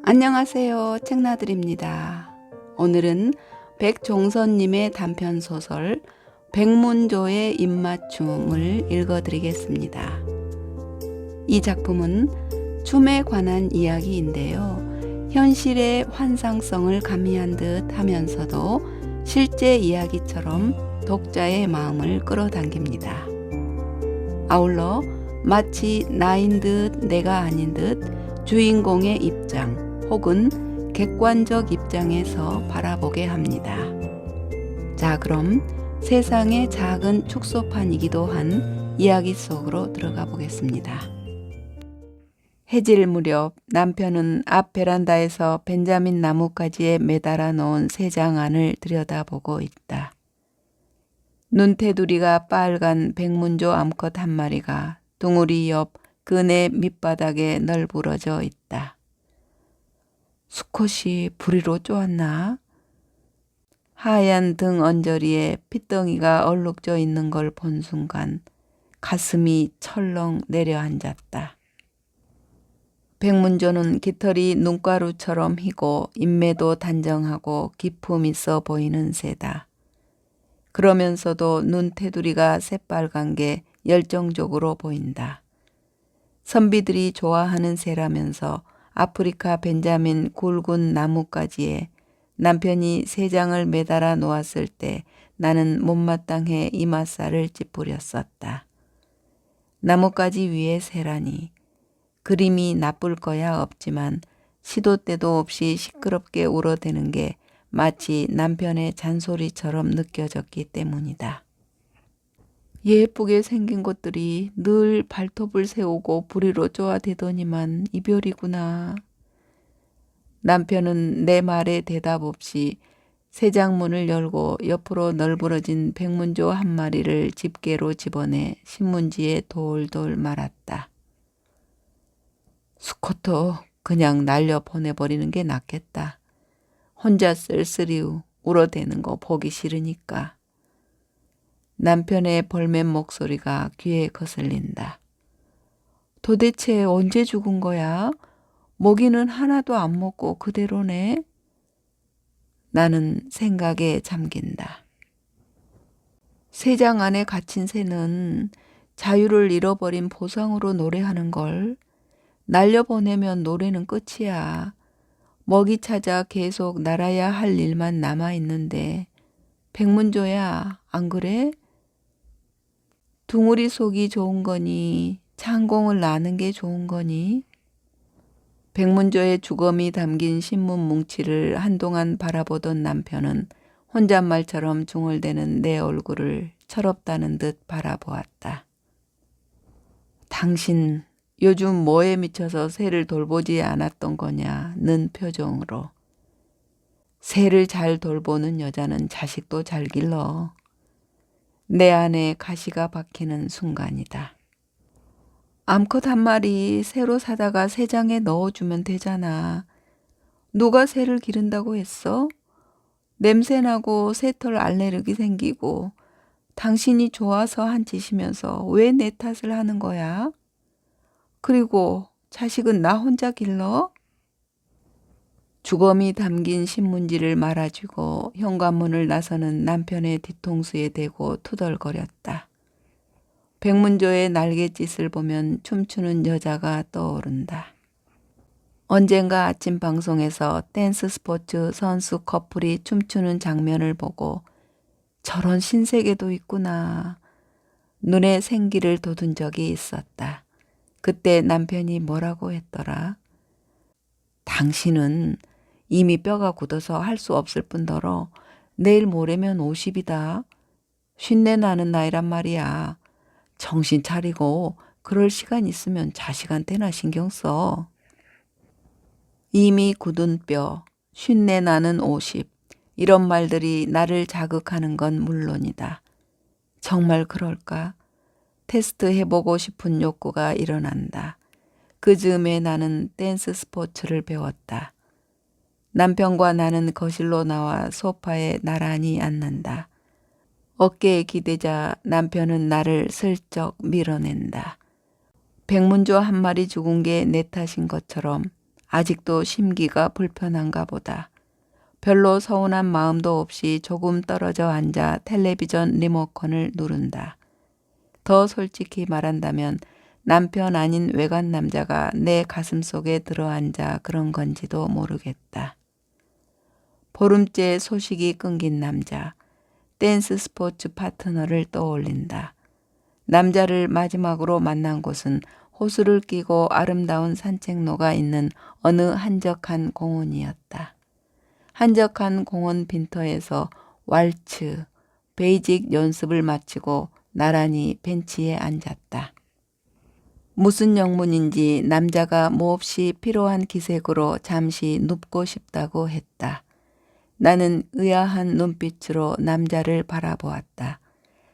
안녕하세요. 책나들입니다. 오늘은 백종선님의 단편소설 백문조의 입맞춤을 읽어드리겠습니다. 이 작품은 춤에 관한 이야기인데요. 현실의 환상성을 가미한 듯 하면서도 실제 이야기처럼 독자의 마음을 끌어당깁니다. 아울러 마치 나인 듯 내가 아닌 듯 주인공의 입장 혹은 객관적 입장에서 바라보게 합니다. 자, 그럼 세상의 작은 축소판이기도 한 이야기 속으로 들어가 보겠습니다. 해질 무렵 남편은 앞 베란다에서 벤자민 나뭇가지에 매달아 놓은 새 장 안을 들여다보고 있다. 눈테두리가 빨간 백문조 암컷 한 마리가 둥우리 옆 그네 밑바닥에 널브러져 있다. 수컷이 부리로 쪼았나? 하얀 등 언저리에 핏덩이가 얼룩져 있는 걸 본 순간 가슴이 철렁 내려앉았다. 백문조는 깃털이 눈가루처럼 희고 인매도 단정하고 기품 있어 보이는 새다. 그러면서도 눈 테두리가 새빨간 게 열정적으로 보인다. 선비들이 좋아하는 새라면서 아프리카 벤자민 굵은 나뭇가지에 남편이 새 장을 매달아 놓았을 때 나는 못마땅해 이맛살을 찌푸렸었다. 나뭇가지 위에 새라니 그림이 나쁠 거야 없지만 시도 때도 없이 시끄럽게 울어대는 게 마치 남편의 잔소리처럼 느껴졌기 때문이다. 예쁘게 생긴 것들이 늘 발톱을 세우고 부리로 쪼아대더니만 이별이구나. 남편은 내 말에 대답 없이 새장문을 열고 옆으로 널브러진 백문조 한 마리를 집게로 집어내 신문지에 돌돌 말았다. 수컷도 그냥 날려 보내버리는 게 낫겠다. 혼자 쓸쓸히 울어대는 거 보기 싫으니까. 남편의 벌맨 목소리가 귀에 거슬린다. 도대체 언제 죽은 거야? 먹이는 하나도 안 먹고 그대로네. 나는 생각에 잠긴다. 새장 안에 갇힌 새는 자유를 잃어버린 보상으로 노래하는 걸. 날려보내면 노래는 끝이야. 먹이 찾아 계속 날아야 할 일만 남아있는데 백문조야, 안 그래? 둥우리 속이 좋은 거니 창공을 나는 게 좋은 거니? 백문조의 주검이 담긴 신문 뭉치를 한동안 바라보던 남편은 혼잣말처럼 중얼대는 내 얼굴을 철없다는 듯 바라보았다. 당신 요즘 뭐에 미쳐서 새를 돌보지 않았던 거냐는 표정으로. 새를 잘 돌보는 여자는 자식도 잘 길러. 내 안에 가시가 박히는 순간이다. 암컷 한 마리 새로 사다가 새장에 넣어주면 되잖아. 누가 새를 기른다고 했어? 냄새나고 새털 알레르기 생기고 당신이 좋아서 한 짓이면서 왜 내 탓을 하는 거야? 그리고 자식은 나 혼자 길러? 주검이 담긴 신문지를 말아주고 현관문을 나서는 남편의 뒤통수에 대고 투덜거렸다. 백문조의 날갯짓을 보면 춤추는 여자가 떠오른다. 언젠가 아침 방송에서 댄스 스포츠 선수 커플이 춤추는 장면을 보고 저런 신세계도 있구나. 눈에 생기를 돋운 적이 있었다. 그때 남편이 뭐라고 했더라? 당신은 이미 뼈가 굳어서 할 수 없을 뿐더러 내일 모레면 50이다. 쉰내 나는 나이란 말이야. 정신 차리고 그럴 시간 있으면 자식한테나 신경 써. 이미 굳은 뼈, 쉰내 나는 50. 이런 말들이 나를 자극하는 건 물론이다. 정말 그럴까? 테스트 해보고 싶은 욕구가 일어난다. 그 즈음에 나는 댄스 스포츠를 배웠다. 남편과 나는 거실로 나와 소파에 나란히 앉는다. 어깨에 기대자 남편은 나를 슬쩍 밀어낸다. 백문조 한 마리 죽은 게 내 탓인 것처럼 아직도 심기가 불편한가 보다. 별로 서운한 마음도 없이 조금 떨어져 앉아 텔레비전 리모컨을 누른다. 더 솔직히 말한다면 남편 아닌 외간 남자가 내 가슴 속에 들어앉아 그런 건지도 모르겠다. 보름째 소식이 끊긴 남자, 댄스 스포츠 파트너를 떠올린다. 남자를 마지막으로 만난 곳은 호수를 끼고 아름다운 산책로가 있는 어느 한적한 공원이었다. 한적한 공원 빈터에서 왈츠, 베이직 연습을 마치고 나란히 벤치에 앉았다. 무슨 영문인지 남자가 몹시 피로한 기색으로 잠시 눕고 싶다고 했다. 나는 의아한 눈빛으로 남자를 바라보았다.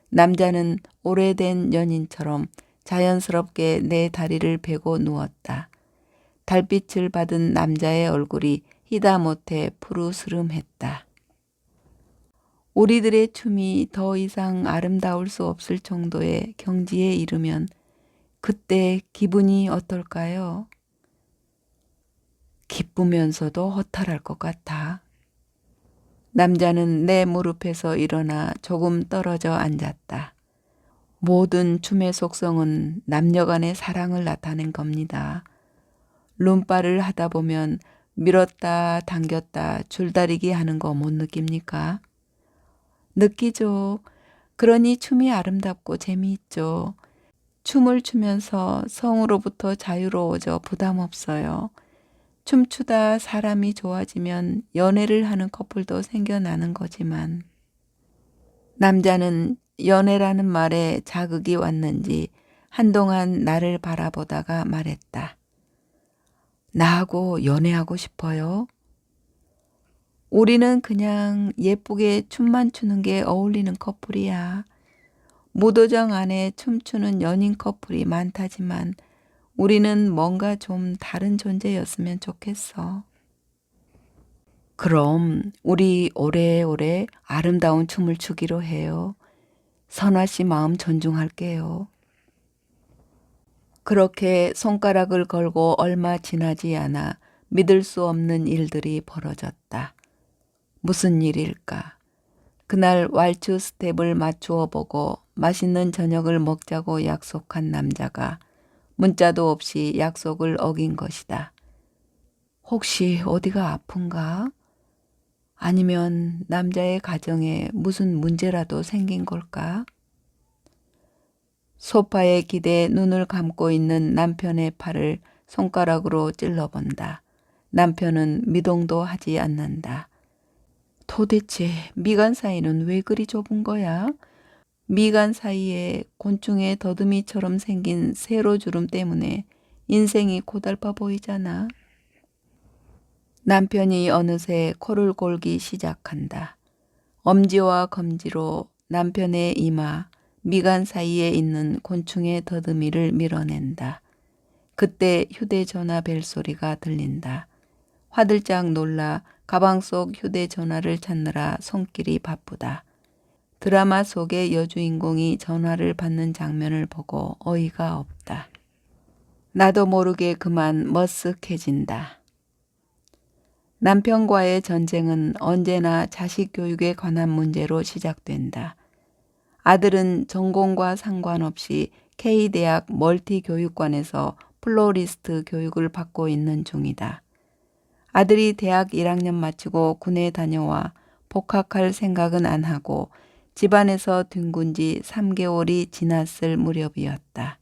남자는 오래된 연인처럼 자연스럽게 내 다리를 베고 누웠다. 달빛을 받은 남자의 얼굴이 희다못해 푸르스름했다. 우리들의 춤이 더 이상 아름다울 수 없을 정도의 경지에 이르면 그때 기분이 어떨까요? 기쁘면서도 허탈할 것 같아. 남자는 내 무릎에서 일어나 조금 떨어져 앉았다. 모든 춤의 속성은 남녀 간의 사랑을 나타낸 겁니다. 룸바를 하다 보면 밀었다 당겼다 줄다리기 하는 거 못 느낍니까? 느끼죠. 그러니 춤이 아름답고 재미있죠. 춤을 추면서 성으로부터 자유로워져 부담 없어요. 춤추다 사람이 좋아지면 연애를 하는 커플도 생겨나는 거지만 남자는 연애라는 말에 자극이 왔는지 한동안 나를 바라보다가 말했다. 나하고 연애하고 싶어요? 우리는 그냥 예쁘게 춤만 추는 게 어울리는 커플이야. 무도정 안에 춤추는 연인 커플이 많다지만 우리는 뭔가 좀 다른 존재였으면 좋겠어. 그럼 우리 오래오래 아름다운 춤을 추기로 해요. 선화 씨 마음 존중할게요. 그렇게 손가락을 걸고 얼마 지나지 않아 믿을 수 없는 일들이 벌어졌다. 무슨 일일까? 그날 왈츠 스텝을 맞추어 보고 맛있는 저녁을 먹자고 약속한 남자가 문자도 없이 약속을 어긴 것이다. 혹시 어디가 아픈가? 아니면 남자의 가정에 무슨 문제라도 생긴 걸까? 소파에 기대 눈을 감고 있는 남편의 팔을 손가락으로 찔러본다. 남편은 미동도 하지 않는다. 도대체 미간 사이는 왜 그리 좁은 거야? 미간 사이에 곤충의 더듬이처럼 생긴 세로주름 때문에 인생이 고달파 보이잖아. 남편이 어느새 코를 골기 시작한다. 엄지와 검지로 남편의 이마, 미간 사이에 있는 곤충의 더듬이를 밀어낸다. 그때 휴대전화 벨소리가 들린다. 화들짝 놀라 가방 속 휴대전화를 찾느라 손길이 바쁘다. 드라마 속의 여주인공이 전화를 받는 장면을 보고 어이가 없다. 나도 모르게 그만 머쓱해진다. 남편과의 전쟁은 언제나 자식 교육에 관한 문제로 시작된다. 아들은 전공과 상관없이 K대학 멀티교육관에서 플로리스트 교육을 받고 있는 중이다. 아들이 대학 1학년 마치고 군에 다녀와 복학할 생각은 안 하고 집안에서 뒹군 지 3개월이 지났을 무렵이었다.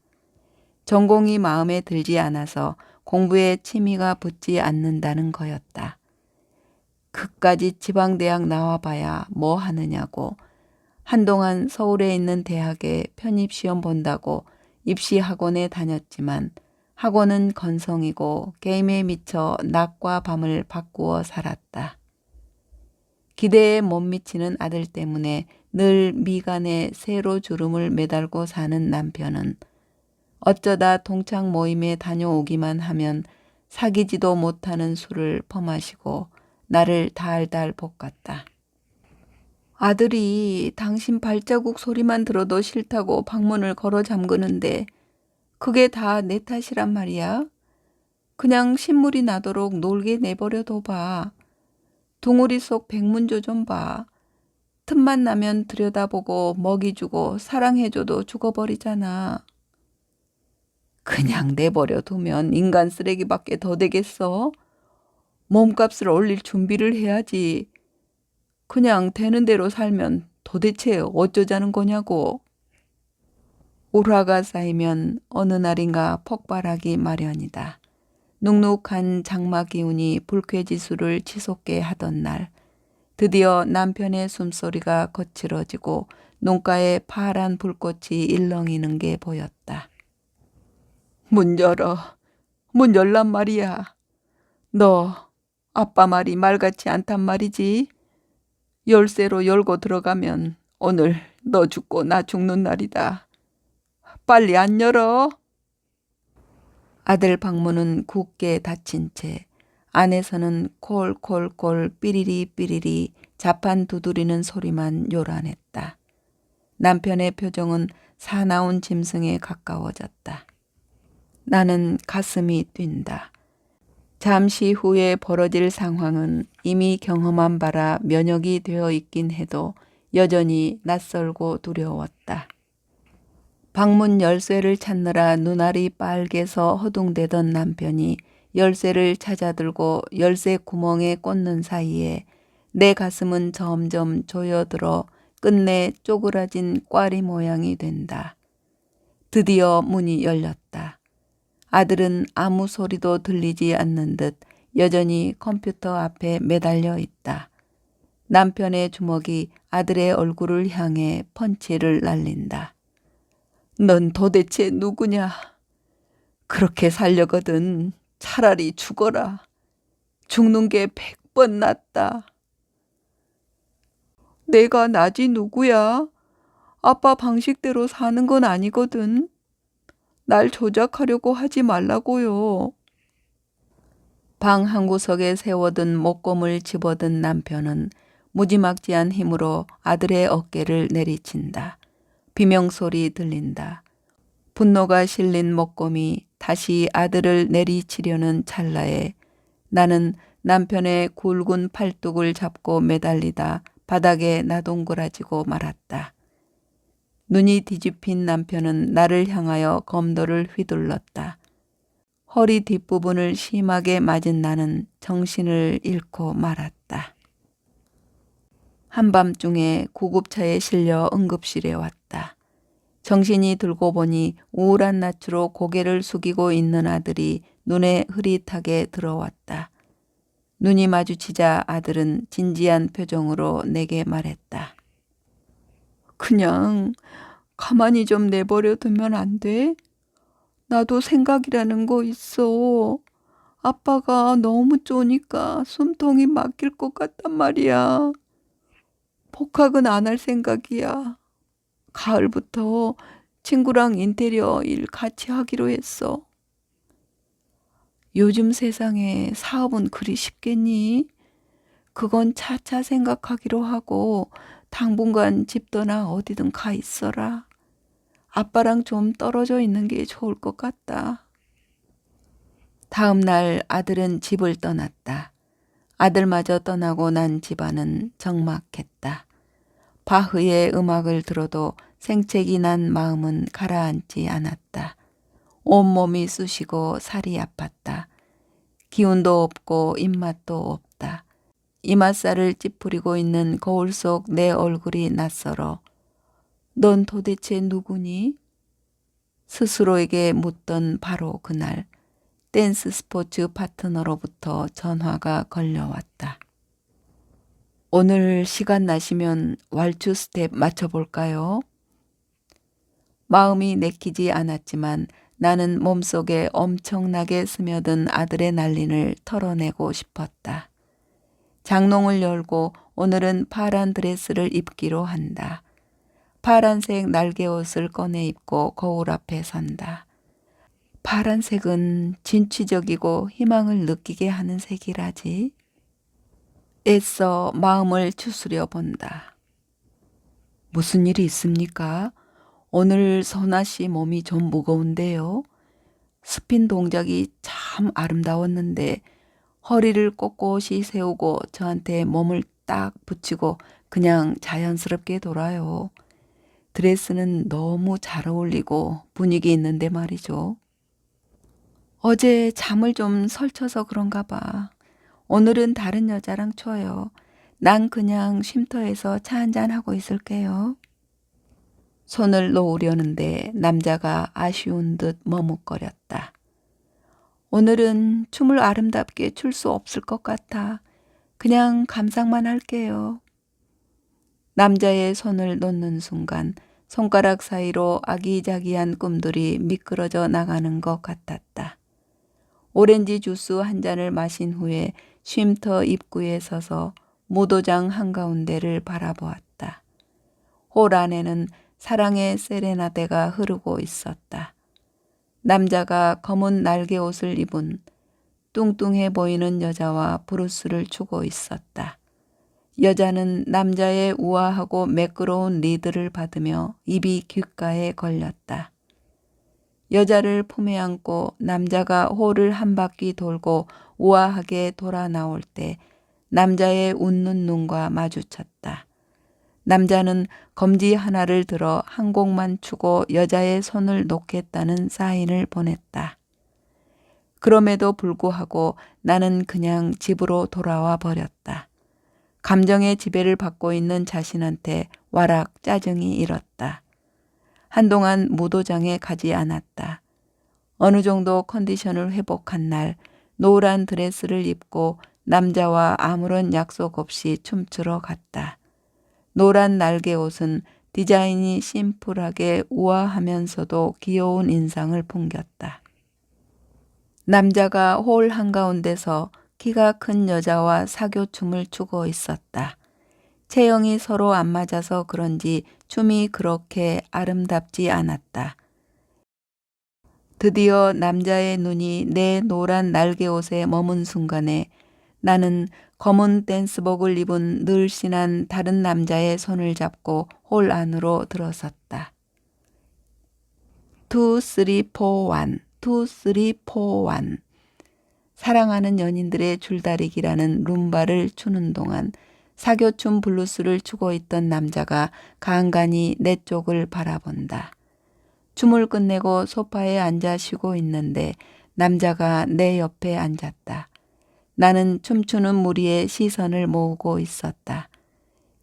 전공이 마음에 들지 않아서 공부에 취미가 붙지 않는다는 거였다. 그까지 지방대학 나와봐야 뭐 하느냐고 한동안 서울에 있는 대학에 편입시험 본다고 입시학원에 다녔지만 학원은 건성이고 게임에 미쳐 낮과 밤을 바꾸어 살았다. 기대에 못 미치는 아들 때문에 늘 미간에 세로주름을 매달고 사는 남편은 어쩌다 동창 모임에 다녀오기만 하면 사귀지도 못하는 술을 퍼마시고 나를 달달 볶았다. 아들이 당신 발자국 소리만 들어도 싫다고 방문을 걸어 잠그는데 그게 다 내 탓이란 말이야. 그냥 신물이 나도록 놀게 내버려 둬봐. 둥우리 속 백문조 좀 봐. 틈만 나면 들여다보고 먹이 주고 사랑해줘도 죽어버리잖아. 그냥 내버려 두면 인간 쓰레기밖에 더 되겠어? 몸값을 올릴 준비를 해야지. 그냥 되는 대로 살면 도대체 어쩌자는 거냐고. 울화가 쌓이면 어느 날인가 폭발하기 마련이다. 눅눅한 장마 기운이 불쾌지수를 치솟게 하던 날, 드디어 남편의 숨소리가 거칠어지고 눈가에 파란 불꽃이 일렁이는 게 보였다. 문 열어. 문 열란 말이야. 너 아빠 말이 말같지 않단 말이지. 열쇠로 열고 들어가면 오늘 너 죽고 나 죽는 날이다. 빨리 안 열어. 아들 방문은 굳게 닫힌 채 안에서는 콜콜콜 삐리리 삐리리 자판 두드리는 소리만 요란했다. 남편의 표정은 사나운 짐승에 가까워졌다. 나는 가슴이 뛴다. 잠시 후에 벌어질 상황은 이미 경험한 바라 면역이 되어 있긴 해도 여전히 낯설고 두려웠다. 방문 열쇠를 찾느라 눈알이 빨개서 허둥대던 남편이 열쇠를 찾아들고 열쇠 구멍에 꽂는 사이에 내 가슴은 점점 조여들어 끝내 쪼그라진 꽈리 모양이 된다. 드디어 문이 열렸다. 아들은 아무 소리도 들리지 않는 듯 여전히 컴퓨터 앞에 매달려 있다. 남편의 주먹이 아들의 얼굴을 향해 펀치를 날린다. 넌 도대체 누구냐? 그렇게 살려거든 차라리 죽어라. 죽는 게 100번 낫다. 내가 나지 누구야? 아빠 방식대로 사는 건 아니거든. 날 조작하려고 하지 말라고요. 방 한구석에 세워둔 목검을 집어든 남편은 무지막지한 힘으로 아들의 어깨를 내리친다. 비명소리 들린다. 분노가 실린 목검이 다시 아들을 내리치려는 찰나에 나는 남편의 굵은 팔뚝을 잡고 매달리다 바닥에 나동그라지고 말았다. 눈이 뒤집힌 남편은 나를 향하여 검도를 휘둘렀다. 허리 뒷부분을 심하게 맞은 나는 정신을 잃고 말았다. 한밤중에 구급차에 실려 응급실에 왔다. 정신이 들고 보니 우울한 낯으로 고개를 숙이고 있는 아들이 눈에 흐릿하게 들어왔다. 눈이 마주치자 아들은 진지한 표정으로 내게 말했다. 그냥 가만히 좀 내버려 두면 안 돼? 나도 생각이라는 거 있어. 아빠가 너무 쪼니까 숨통이 막힐 것 같단 말이야. 복학은 안 할 생각이야. 가을부터 친구랑 인테리어 일 같이 하기로 했어. 요즘 세상에 사업은 그리 쉽겠니? 그건 차차 생각하기로 하고 당분간 집 떠나 어디든 가 있어라. 아빠랑 좀 떨어져 있는 게 좋을 것 같다. 다음 날 아들은 집을 떠났다. 아들마저 떠나고 난 집안은 적막했다. 바흐의 음악을 들어도 생채기 난 마음은 가라앉지 않았다. 온몸이 쑤시고 살이 아팠다. 기운도 없고 입맛도 없다. 이맛살을 찌푸리고 있는 거울 속 내 얼굴이 낯설어. 넌 도대체 누구니? 스스로에게 묻던 바로 그날 댄스 스포츠 파트너로부터 전화가 걸려왔다. 오늘 시간 나시면 왈츠 스텝 맞춰볼까요? 마음이 내키지 않았지만 나는 몸속에 엄청나게 스며든 아들의 난린을 털어내고 싶었다. 장롱을 열고 오늘은 파란 드레스를 입기로 한다. 파란색 날개옷을 꺼내 입고 거울 앞에 선다. 파란색은 진취적이고 희망을 느끼게 하는 색이라지. 애써 마음을 추스려 본다. 무슨 일이 있습니까? 오늘 선아 씨 몸이 좀 무거운데요. 스핀 동작이 참 참 아름다웠는데 허리를 꼿꼿이 세우고 저한테 몸을 딱 붙이고 그냥 자연스럽게 돌아요. 드레스는 너무 잘 어울리고 분위기 있는데 말이죠. 어제 잠을 좀 설쳐서 그런가 봐. 오늘은 다른 여자랑 쳐요. 난 그냥 쉼터에서 차 한잔 하고 있을게요. 손을 놓으려는데 남자가 아쉬운 듯 머뭇거렸다. 오늘은 춤을 아름답게 출 수 없을 것 같아. 그냥 감상만 할게요. 남자의 손을 놓는 순간 손가락 사이로 아기자기한 꿈들이 미끄러져 나가는 것 같았다. 오렌지 주스 한 잔을 마신 후에 쉼터 입구에 서서 무도장 한가운데를 바라보았다. 홀 안에는 사랑의 세레나데가 흐르고 있었다. 남자가 검은 날개 옷을 입은 뚱뚱해 보이는 여자와 브루스를 추고 있었다. 여자는 남자의 우아하고 매끄러운 리드를 받으며 입이 귓가에 걸렸다. 여자를 품에 안고 남자가 홀을 한 바퀴 돌고 우아하게 돌아 나올 때 남자의 웃는 눈과 마주쳤다. 남자는 검지 하나를 들어 한 곡만 추고 여자의 손을 놓겠다는 사인을 보냈다. 그럼에도 불구하고 나는 그냥 집으로 돌아와 버렸다. 감정의 지배를 받고 있는 자신한테 와락 짜증이 일었다. 한동안 무도장에 가지 않았다. 어느 정도 컨디션을 회복한 날 노란 드레스를 입고 남자와 아무런 약속 없이 춤추러 갔다. 노란 날개 옷은 디자인이 심플하게 우아하면서도 귀여운 인상을 풍겼다. 남자가 홀 한가운데서 키가 큰 여자와 사교춤을 추고 있었다. 체형이 서로 안 맞아서 그런지 춤이 그렇게 아름답지 않았다. 드디어 남자의 눈이 내 노란 날개옷에 머문 순간에 나는 검은 댄스복을 입은 늘씬한 다른 남자의 손을 잡고 홀 안으로 들어섰다. 2, 3, 4, 1, 2, 3, 4, 1. 사랑하는 연인들의 줄다리기라는 룸바를 추는 동안 사교춤 블루스를 추고 있던 남자가 간간히 내 쪽을 바라본다. 춤을 끝내고 소파에 앉아 쉬고 있는데 남자가 내 옆에 앉았다. 나는 춤추는 무리의 시선을 모으고 있었다.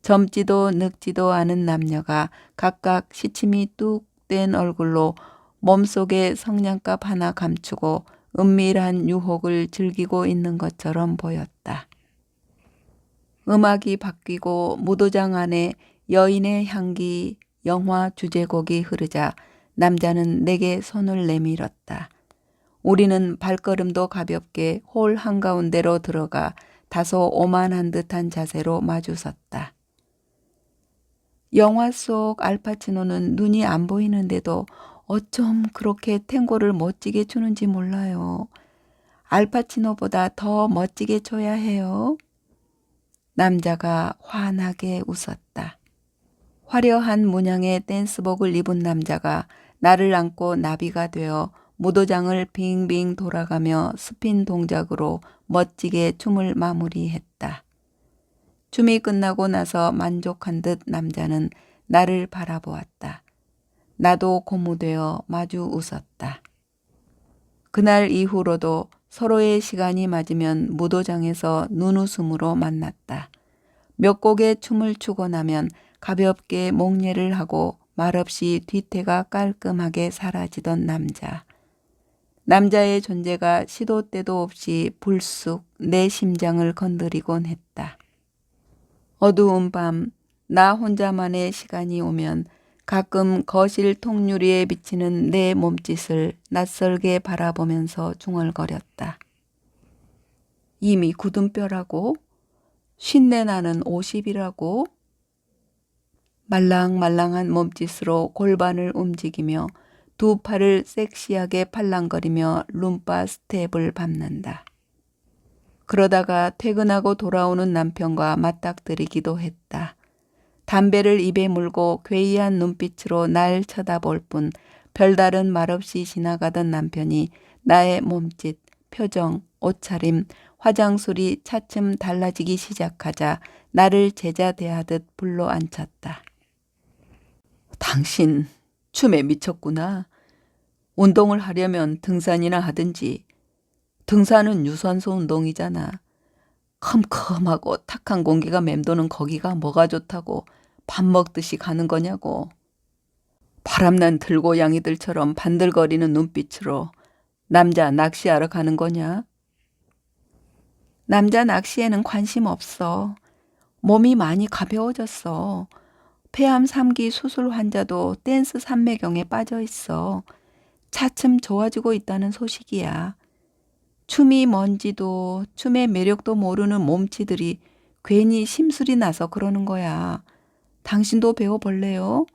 젊지도 늙지도 않은 남녀가 각각 시침이 뚝 뗀 얼굴로 몸속에 성냥갑 하나 감추고 은밀한 유혹을 즐기고 있는 것처럼 보였다. 음악이 바뀌고 무도장 안에 여인의 향기 영화 주제곡이 흐르자 남자는 내게 손을 내밀었다. 우리는 발걸음도 가볍게 홀 한가운데로 들어가 다소 오만한 듯한 자세로 마주섰다. 영화 속 알파치노는 눈이 안 보이는데도 어쩜 그렇게 탱고를 멋지게 추는지 몰라요. 알파치노보다 더 멋지게 춰야 해요. 남자가 환하게 웃었다. 화려한 문양의 댄스복을 입은 남자가 나를 안고 나비가 되어 무도장을 빙빙 돌아가며 스핀 동작으로 멋지게 춤을 마무리했다. 춤이 끝나고 나서 만족한 듯 남자는 나를 바라보았다. 나도 고무되어 마주 웃었다. 그날 이후로도 서로의 시간이 맞으면 무도장에서 눈웃음으로 만났다. 몇 곡의 춤을 추고 나면 가볍게 목례를 하고 말없이 뒤태가 깔끔하게 사라지던 남자. 남자의 존재가 시도 때도 없이 불쑥 내 심장을 건드리곤 했다. 어두운 밤, 나 혼자만의 시간이 오면 가끔 거실 통유리에 비치는 내 몸짓을 낯설게 바라보면서 중얼거렸다. 이미 굳은 뼈라고? 쉰내 나는 50이라고? 말랑말랑한 몸짓으로 골반을 움직이며 두 팔을 섹시하게 팔랑거리며 룸바 스텝을 밟는다. 그러다가 퇴근하고 돌아오는 남편과 맞닥뜨리기도 했다. 담배를 입에 물고 괴이한 눈빛으로 날 쳐다볼 뿐 별다른 말 없이 지나가던 남편이 나의 몸짓, 표정, 옷차림, 화장술이 차츰 달라지기 시작하자 나를 제자 대하듯 불러 앉혔다. 당신 춤에 미쳤구나. 운동을 하려면 등산이나 하든지. 등산은 유산소 운동이잖아. 컴컴하고 탁한 공기가 맴도는 거기가 뭐가 좋다고 밥 먹듯이 가는 거냐고. 바람난 들고양이들처럼 반들거리는 눈빛으로 남자 낚시하러 가는 거냐? 남자 낚시에는 관심 없어. 몸이 많이 가벼워졌어. 폐암 3기 수술 환자도 댄스 삼매경에 빠져 있어. 차츰 좋아지고 있다는 소식이야. 춤이 뭔지도 춤의 매력도 모르는 몸치들이 괜히 심술이 나서 그러는 거야. 당신도 배워볼래요?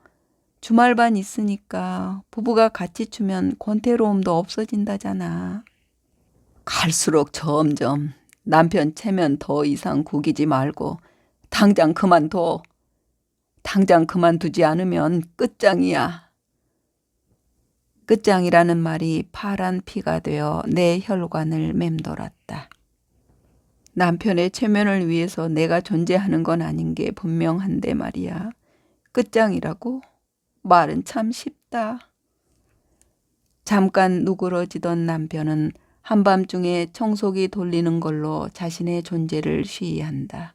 주말반 있으니까 부부가 같이 추면 권태로움도 없어진다잖아. 갈수록 점점 남편 체면 더 이상 구기지 말고 당장 그만둬. 당장 그만두지 않으면 끝장이야. 끝장이라는 말이 파란 피가 되어 내 혈관을 맴돌았다. 남편의 체면을 위해서 내가 존재하는 건 아닌 게 분명한데 말이야. 끝장이라고? 말은 참 쉽다. 잠깐 누그러지던 남편은 한밤중에 청소기 돌리는 걸로 자신의 존재를 시위한다.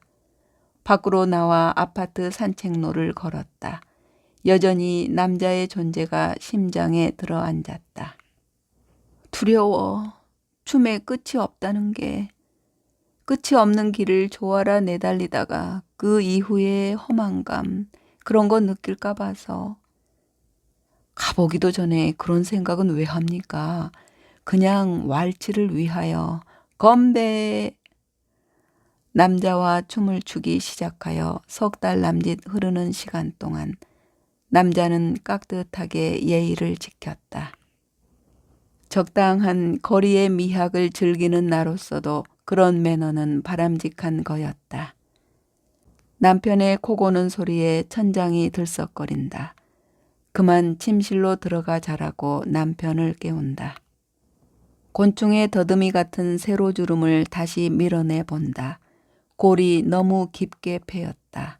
밖으로 나와 아파트 산책로를 걸었다. 여전히 남자의 존재가 심장에 들어앉았다. 두려워. 춤에 끝이 없다는 게. 끝이 없는 길을 조아라 내달리다가 그 이후의 허망감, 그런 거 느낄까 봐서. 가보기도 전에 그런 생각은 왜 합니까? 그냥 왈츠를 위하여 건배. 남자와 춤을 추기 시작하여 석 달 남짓 흐르는 시간 동안 남자는 깍듯하게 예의를 지켰다. 적당한 거리의 미학을 즐기는 나로서도 그런 매너는 바람직한 거였다. 남편의 코 고는 소리에 천장이 들썩거린다. 그만 침실로 들어가 자라고 남편을 깨운다. 곤충의 더듬이 같은 세로주름을 다시 밀어내 본다. 골이 너무 깊게 패였다.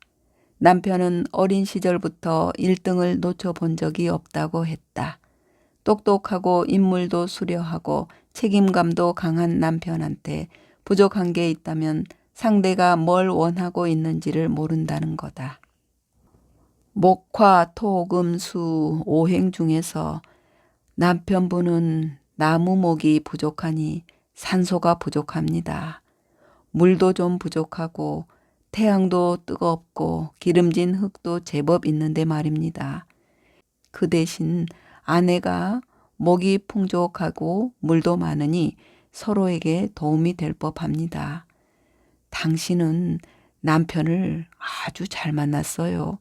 남편은 어린 시절부터 1등을 놓쳐본 적이 없다고 했다. 똑똑하고 인물도 수려하고 책임감도 강한 남편한테 부족한 게 있다면 상대가 뭘 원하고 있는지를 모른다는 거다. 목화, 토, 금, 수, 오행 중에서 남편분은 나무목이 부족하니 산소가 부족합니다. 물도 좀 부족하고 태양도 뜨겁고 기름진 흙도 제법 있는데 말입니다. 그 대신 아내가 목이 풍족하고 물도 많으니 서로에게 도움이 될 법합니다. 당신은 남편을 아주 잘 만났어요.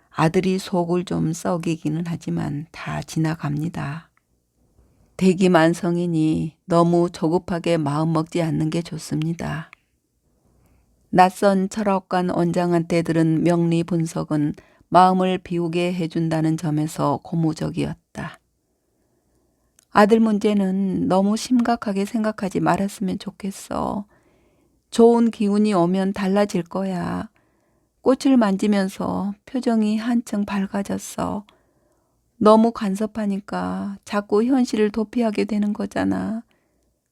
아들이 속을 좀 썩이기는 하지만 다 지나갑니다. 대기만성이니 너무 조급하게 마음먹지 않는 게 좋습니다. 낯선 철학관 원장한테 들은 명리 분석은 마음을 비우게 해준다는 점에서 고무적이었다. 아들 문제는 너무 심각하게 생각하지 말았으면 좋겠어. 좋은 기운이 오면 달라질 거야. 꽃을 만지면서 표정이 한층 밝아졌어. 너무 간섭하니까 자꾸 현실을 도피하게 되는 거잖아.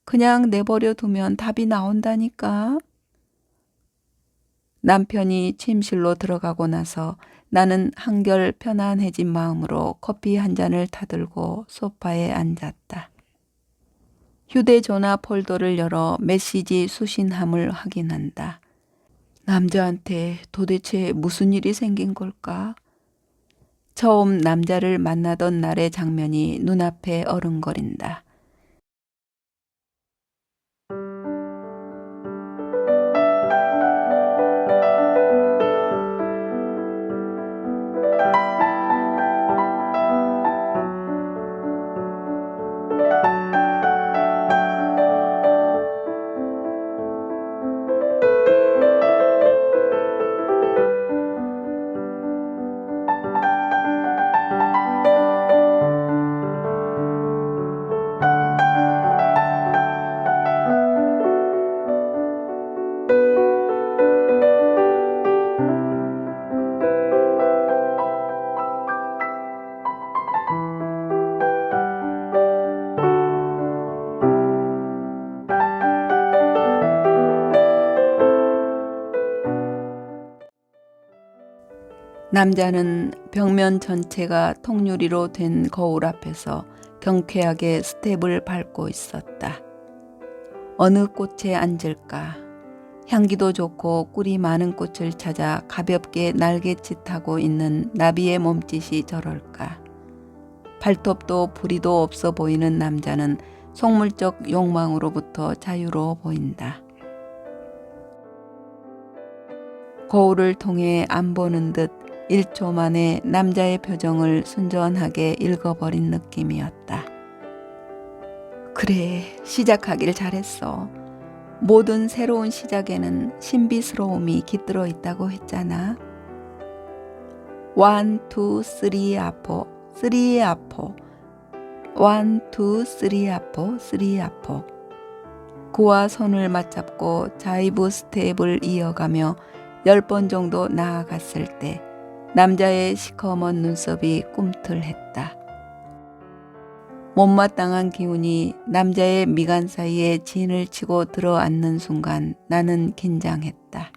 그냥 내버려 두면 답이 나온다니까. 남편이 침실로 들어가고 나서 나는 한결 편안해진 마음으로 커피 한 잔을 타들고 소파에 앉았다. 휴대전화 폴더를 열어 메시지 수신함을 확인한다. 남자한테 도대체 무슨 일이 생긴 걸까? 처음 남자를 만나던 날의 장면이 눈앞에 어른거린다. 남자는 벽면 전체가 통유리로 된 거울 앞에서 경쾌하게 스텝을 밟고 있었다. 어느 꽃에 앉을까? 향기도 좋고 꿀이 많은 꽃을 찾아 가볍게 날갯짓하고 있는 나비의 몸짓이 저럴까? 발톱도 부리도 없어 보이는 남자는 속물적 욕망으로부터 자유로워 보인다. 거울을 통해 안 보는 듯 1초 만에 남자의 표정을 순전하게 읽어버린 느낌이었다. 그래, 시작하길 잘했어. 모든 새로운 시작에는 신비스러움이 깃들어 있다고 했잖아. 1, 2, 3 아포, 3 아포, 1, 2, 3 아포, 3 아포. 그와 손을 맞잡고 자이브 스텝을 이어가며 10번 정도 나아갔을 때 남자의 시커먼 눈썹이 꿈틀했다. 못마땅한 기운이 남자의 미간 사이에 진을 치고 들어앉는 순간 나는 긴장했다.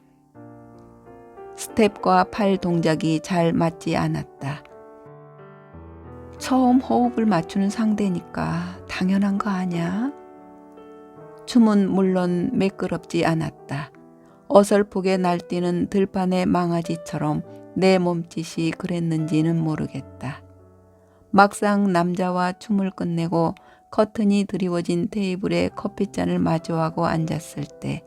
스텝과 팔 동작이 잘 맞지 않았다. 처음 호흡을 맞추는 상대니까 당연한 거 아냐? 춤은 물론 매끄럽지 않았다. 어설프게 날뛰는 들판의 망아지처럼 내 몸짓이 그랬는지는 모르겠다. 막상 남자와 춤을 끝내고 커튼이 드리워진 테이블에 커피잔을 마주하고 앉았을 때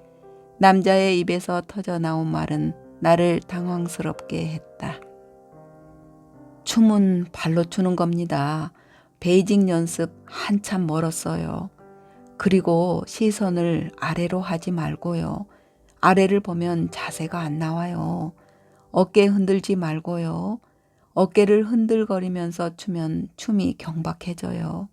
남자의 입에서 터져나온 말은 나를 당황스럽게 했다. 춤은 발로 추는 겁니다. 베이징 연습 한참 멀었어요. 그리고 시선을 아래로 하지 말고요. 아래를 보면 자세가 안 나와요. 어깨 흔들지 말고요. 어깨를 흔들거리면서 추면 춤이 경박해져요.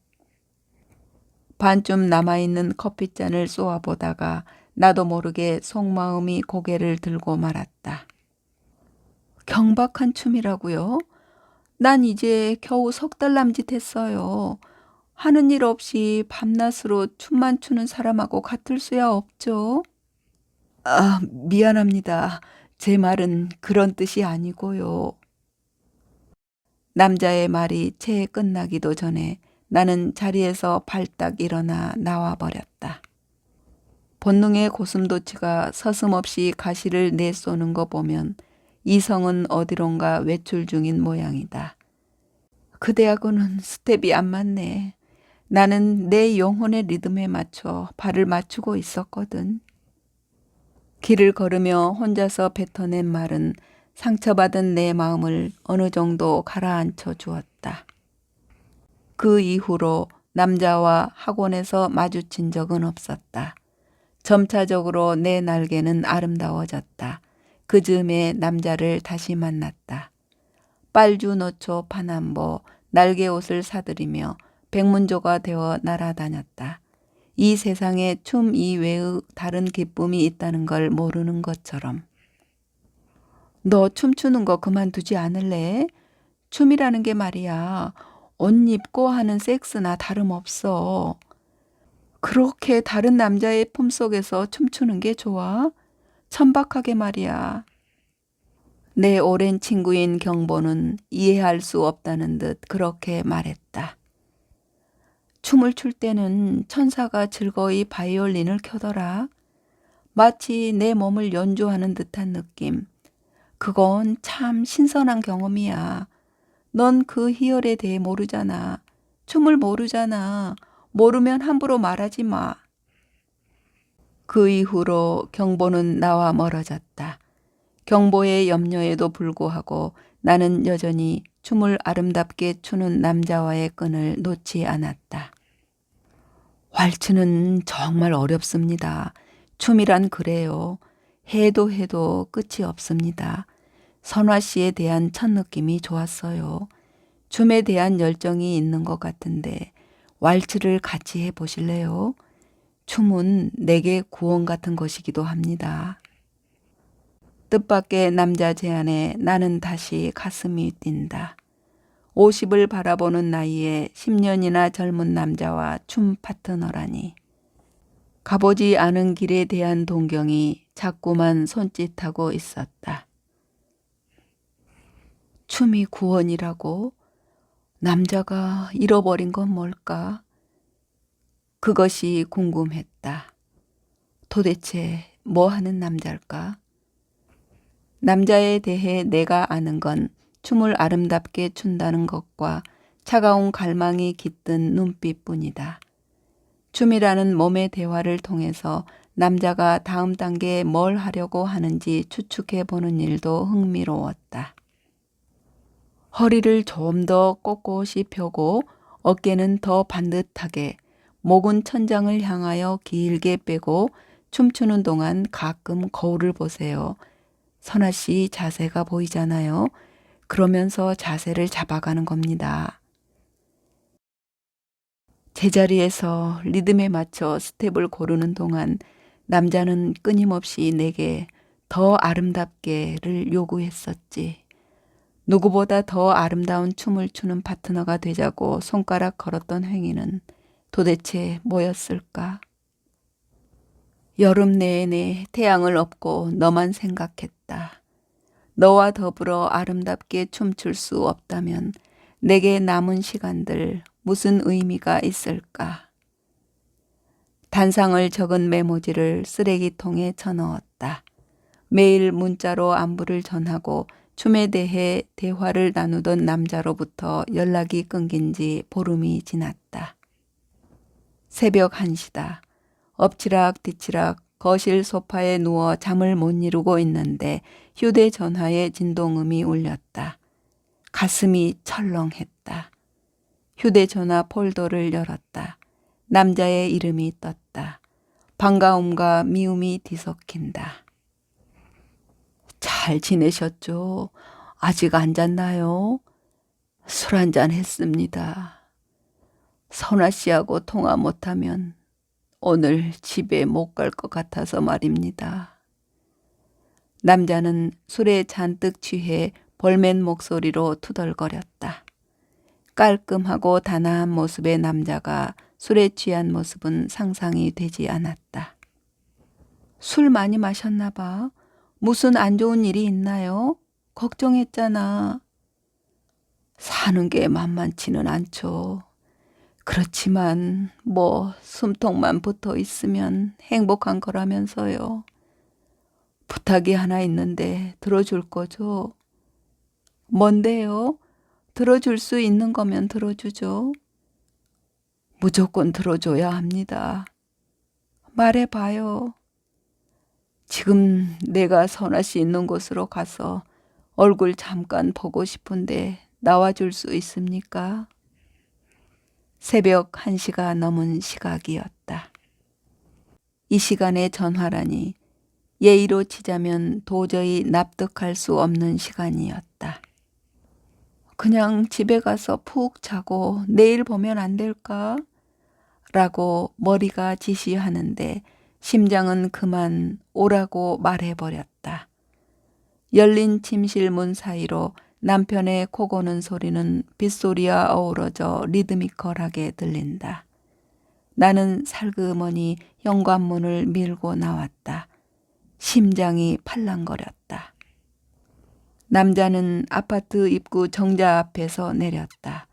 반쯤 남아있는 커피잔을 쏘아보다가 나도 모르게 속마음이 고개를 들고 말았다. 경박한 춤이라고요? 난 이제 겨우 3달 남짓했어요. 하는 일 없이 밤낮으로 춤만 추는 사람하고 같을 수야 없죠. 아, 미안합니다. 제 말은 그런 뜻이 아니고요. 남자의 말이 채 끝나기도 전에 나는 자리에서 발딱 일어나 나와버렸다. 본능의 고슴도치가 서슴없이 가시를 내쏘는 거 보면 이성은 어디론가 외출 중인 모양이다. 그대하고는 스텝이 안 맞네. 나는 내 영혼의 리듬에 맞춰 발을 맞추고 있었거든. 길을 걸으며 혼자서 뱉어낸 말은 상처받은 내 마음을 어느 정도 가라앉혀 주었다. 그 이후로 남자와 학원에서 마주친 적은 없었다. 점차적으로 내 날개는 아름다워졌다. 그 즈음에 남자를 다시 만났다. 빨주노초 파남보 날개옷을 사들이며 백문조가 되어 날아다녔다. 이 세상에 춤 이외의 다른 기쁨이 있다는 걸 모르는 것처럼. 너 춤추는 거 그만두지 않을래? 춤이라는 게 말이야. 옷 입고 하는 섹스나 다름없어. 그렇게 다른 남자의 품속에서 춤추는 게 좋아? 천박하게 말이야. 내 오랜 친구인 경보는 이해할 수 없다는 듯 그렇게 말했다. 춤을 출 때는 천사가 즐거이 바이올린을 켜더라. 마치 내 몸을 연주하는 듯한 느낌. 그건 참 신선한 경험이야. 넌 그 희열에 대해 모르잖아. 춤을 모르잖아. 모르면 함부로 말하지 마. 그 이후로 경보는 나와 멀어졌다. 경보의 염려에도 불구하고 나는 여전히 춤을 아름답게 추는 남자와의 끈을 놓지 않았다. 왈츠는 정말 어렵습니다. 춤이란 그래요. 해도 해도 끝이 없습니다. 선화 씨에 대한 첫 느낌이 좋았어요. 춤에 대한 열정이 있는 것 같은데 왈츠를 같이 해보실래요? 춤은 내게 구원 같은 것이기도 합니다. 뜻밖의 남자 제안에 나는 다시 가슴이 뛴다. 50을 바라보는 나이에 10년이나 젊은 남자와 춤 파트너라니. 가보지 않은 길에 대한 동경이 자꾸만 손짓하고 있었다. 춤이 구원이라고? 남자가 잃어버린 건 뭘까? 그것이 궁금했다. 도대체 뭐 하는 남자일까? 남자에 대해 내가 아는 건 춤을 아름답게 춘다는 것과 차가운 갈망이 깃든 눈빛뿐이다. 춤이라는 몸의 대화를 통해서 남자가 다음 단계에 뭘 하려고 하는지 추측해 보는 일도 흥미로웠다. 허리를 좀 더 꼿꼿이 펴고 어깨는 더 반듯하게, 목은 천장을 향하여 길게 빼고 춤추는 동안 가끔 거울을 보세요. 선아 씨 자세가 보이잖아요. 그러면서 자세를 잡아가는 겁니다. 제자리에서 리듬에 맞춰 스텝을 고르는 동안 남자는 끊임없이 내게 더 아름답게를 요구했었지. 누구보다 더 아름다운 춤을 추는 파트너가 되자고 손가락 걸었던 행위는 도대체 뭐였을까? 여름 내내 태양을 업고 너만 생각했다. 너와 더불어 아름답게 춤출 수 없다면 내게 남은 시간들 무슨 의미가 있을까? 단상을 적은 메모지를 쓰레기통에 쳐넣었다. 매일 문자로 안부를 전하고 춤에 대해 대화를 나누던 남자로부터 연락이 끊긴 지 보름이 지났다. 새벽 1시다. 엎치락 뒤치락 거실 소파에 누워 잠을 못 이루고 있는데 휴대전화의 진동음이 울렸다. 가슴이 철렁했다. 휴대전화 폴더를 열었다. 남자의 이름이 떴다. 반가움과 미움이 뒤섞인다. 잘 지내셨죠? 아직 안 잤나요? 술 한잔 했습니다. 선아 씨하고 통화 못하면 오늘 집에 못 갈 것 같아서 말입니다. 남자는 술에 잔뜩 취해 볼멘 목소리로 투덜거렸다. 깔끔하고 단아한 모습의 남자가 술에 취한 모습은 상상이 되지 않았다. 술 많이 마셨나 봐. 무슨 안 좋은 일이 있나요? 걱정했잖아. 사는 게 만만치는 않죠. 그렇지만 뭐 숨통만 붙어 있으면 행복한 거라면서요. 부탁이 하나 있는데 들어줄 거죠? 뭔데요? 들어줄 수 있는 거면 들어주죠. 무조건 들어줘야 합니다. 말해봐요. 지금 내가 선아 씨 있는 곳으로 가서 얼굴 잠깐 보고 싶은데 나와줄 수 있습니까? 새벽 1시가 넘은 시각이었다. 이 시간에 전화라니 예의로 치자면 도저히 납득할 수 없는 시간이었다. 그냥 집에 가서 푹 자고 내일 보면 안 될까? 라고 머리가 지시하는데 심장은 그만 오라고 말해버렸다. 열린 침실 문 사이로 남편의 코 고는 소리는 빗소리와 어우러져 리드미컬하게 들린다. 나는 살그머니 현관문을 밀고 나왔다. 심장이 팔랑거렸다. 남자는 아파트 입구 정자 앞에서 내렸다.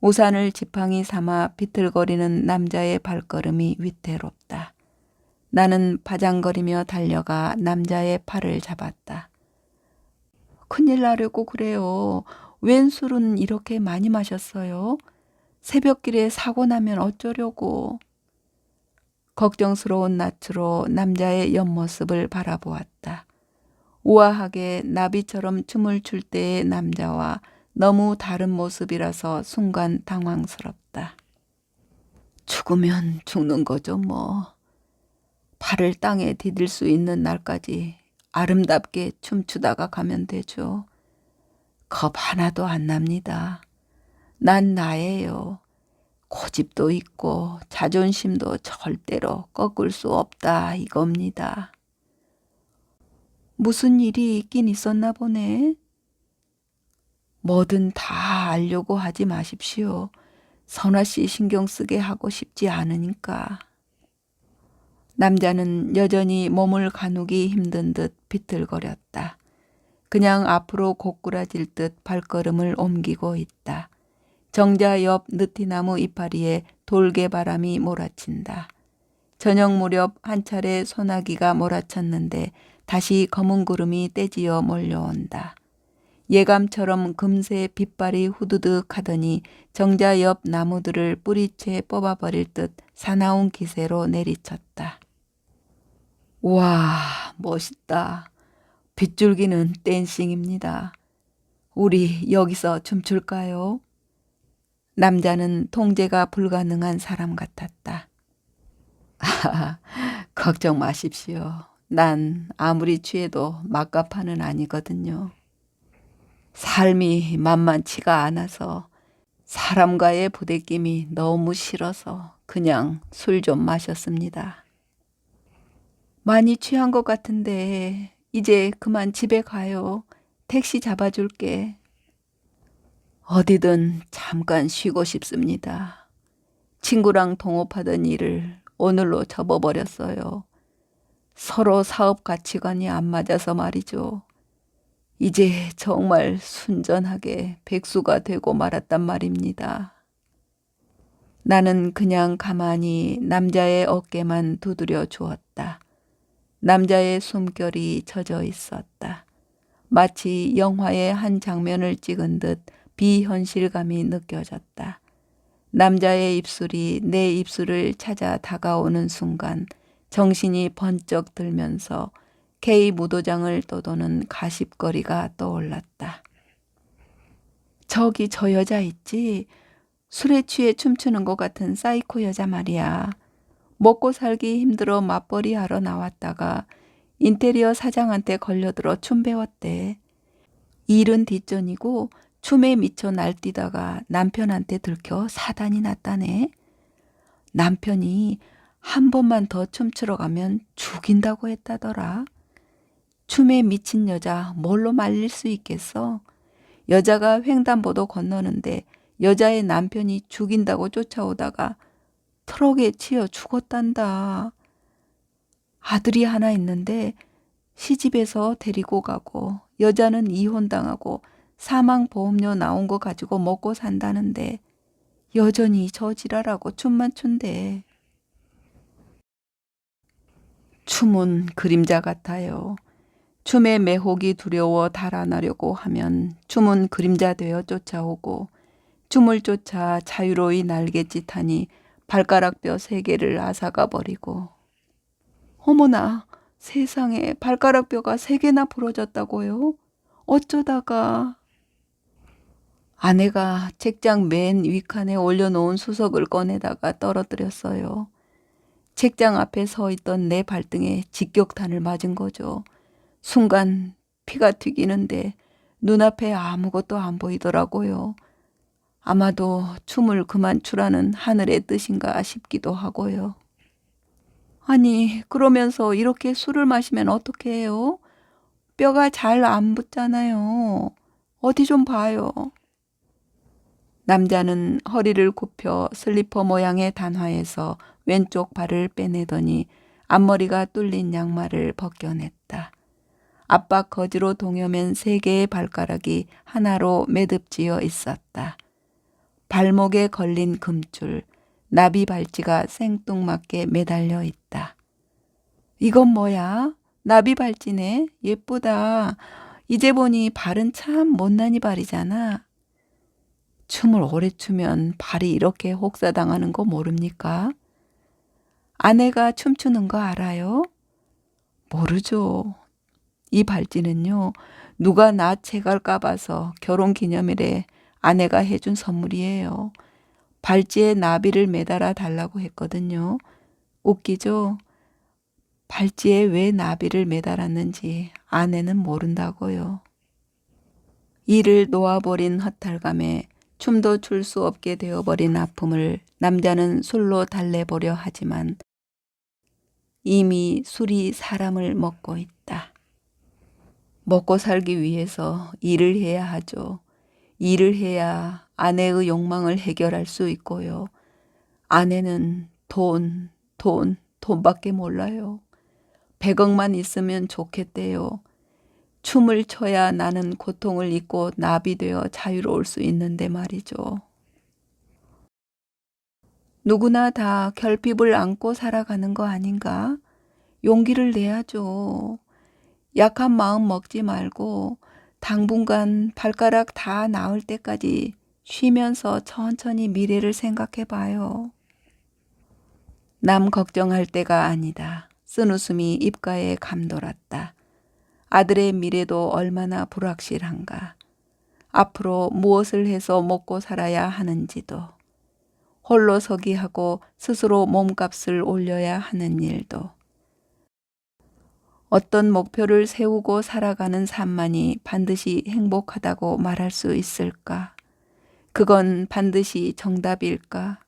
우산을 지팡이 삼아 비틀거리는 남자의 발걸음이 위태롭다. 나는 바장거리며 달려가 남자의 팔을 잡았다. 큰일 나려고 그래요. 웬 술은 이렇게 많이 마셨어요? 새벽길에 사고 나면 어쩌려고. 걱정스러운 낯으로 남자의 옆모습을 바라보았다. 우아하게 나비처럼 춤을 출 때의 남자와 너무 다른 모습이라서 순간 당황스럽다. 죽으면 죽는 거죠 뭐. 발을 땅에 디딜 수 있는 날까지 아름답게 춤추다가 가면 되죠. 겁 하나도 안 납니다. 난 나예요. 고집도 있고 자존심도 절대로 꺾을 수 없다 이겁니다. 무슨 일이 있긴 있었나 보네. 뭐든 다 알려고 하지 마십시오. 선아 씨 신경 쓰게 하고 싶지 않으니까. 남자는 여전히 몸을 가누기 힘든 듯 비틀거렸다. 그냥 앞으로 고꾸라질 듯 발걸음을 옮기고 있다. 정자 옆 느티나무 이파리에 돌개바람이 몰아친다. 저녁 무렵 한 차례 소나기가 몰아쳤는데 다시 검은 구름이 떼지어 몰려온다. 예감처럼 금세 빗발이 후두둑 하더니 정자 옆 나무들을 뿌리채 뽑아버릴 듯 사나운 기세로 내리쳤다. 와, 멋있다. 빗줄기는 댄싱입니다. 우리 여기서 춤출까요? 남자는 통제가 불가능한 사람 같았다. 걱정 마십시오. 난 아무리 취해도 막가파는 아니거든요. 삶이 만만치가 않아서 사람과의 부대낌이 너무 싫어서 그냥 술 좀 마셨습니다. 많이 취한 것 같은데 이제 그만 집에 가요. 택시 잡아줄게. 어디든 잠깐 쉬고 싶습니다. 친구랑 동업하던 일을 오늘로 접어버렸어요. 서로 사업 가치관이 안 맞아서 말이죠. 이제 정말 순전하게 백수가 되고 말았단 말입니다. 나는 그냥 가만히 남자의 어깨만 두드려 주었다. 남자의 숨결이 젖어 있었다. 마치 영화의 한 장면을 찍은 듯 비현실감이 느껴졌다. 남자의 입술이 내 입술을 찾아 다가오는 순간 정신이 번쩍 들면서 K 무도장을 떠도는 가십거리가 떠올랐다. 저기 저 여자 있지? 술에 취해 춤추는 것 같은 사이코 여자 말이야. 먹고 살기 힘들어 맞벌이 하러 나왔다가 인테리어 사장한테 걸려들어 춤 배웠대. 일은 뒷전이고 춤에 미쳐 날뛰다가 남편한테 들켜 사단이 났다네. 남편이 한 번만 더 춤추러 가면 죽인다고 했다더라. 춤에 미친 여자 뭘로 말릴 수 있겠어? 여자가 횡단보도 건너는데 여자의 남편이 죽인다고 쫓아오다가 트럭에 치여 죽었단다. 아들이 하나 있는데 시집에서 데리고 가고 여자는 이혼당하고 사망보험료 나온 거 가지고 먹고 산다는데 여전히 저 지랄하고 춤만 춘대. 춤은 그림자 같아요. 춤의 매혹이 두려워 달아나려고 하면 춤은 그림자 되어 쫓아오고 춤을 쫓아 자유로이 날갯짓하니 발가락뼈 3개를 앗아가 버리고. 어머나, 세상에 발가락뼈가 3개나 부러졌다고요? 어쩌다가. 아내가 책장 맨 윗칸에 올려놓은 수석을 꺼내다가 떨어뜨렸어요. 책장 앞에 서 있던 내 발등에 직격탄을 맞은 거죠. 순간 피가 튀기는데 눈앞에 아무것도 안 보이더라고요. 아마도 춤을 그만 추라는 하늘의 뜻인가 싶기도 하고요. 아니, 그러면서 이렇게 술을 마시면 어떻게 해요? 뼈가 잘 안 붙잖아요. 어디 좀 봐요. 남자는 허리를 굽혀 슬리퍼 모양의 단화에서 왼쪽 발을 빼내더니 앞머리가 뚫린 양말을 벗겨냈다. 압박 거지로 동여맨 3개의 발가락이 하나로 매듭지어 있었다. 발목에 걸린 금줄, 나비 발찌가 생뚱맞게 매달려 있다. 이건 뭐야? 나비 발찌네? 예쁘다. 이제 보니 발은 참 못난이 발이잖아. 춤을 오래 추면 발이 이렇게 혹사당하는 거 모릅니까? 아내가 춤추는 거 알아요? 모르죠. 이 발찌는요, 누가 나 채갈까 봐서 결혼기념일에 아내가 해준 선물이에요. 발찌에 나비를 매달아 달라고 했거든요. 웃기죠? 발찌에 왜 나비를 매달았는지 아내는 모른다고요. 이를 놓아버린 허탈감에 춤도 출 수 없게 되어버린 아픔을 남자는 술로 달래보려 하지만 이미 술이 사람을 먹고 있다. 먹고 살기 위해서 일을 해야 하죠. 일을 해야 아내의 욕망을 해결할 수 있고요. 아내는 돈밖에 몰라요. 100억만 있으면 좋겠대요. 춤을 춰야 나는 고통을 잊고 나비되어 자유로울 수 있는데 말이죠. 누구나 다 결핍을 안고 살아가는 거 아닌가? 용기를 내야죠. 약한 마음 먹지 말고 당분간 발가락 다 나을 때까지 쉬면서 천천히 미래를 생각해 봐요. 남 걱정할 때가 아니다. 쓴웃음이 입가에 감돌았다. 아들의 미래도 얼마나 불확실한가. 앞으로 무엇을 해서 먹고 살아야 하는지도, 홀로 서기하고 스스로 몸값을 올려야 하는 일도, 어떤 목표를 세우고 살아가는 삶만이 반드시 행복하다고 말할 수 있을까? 그건 반드시 정답일까?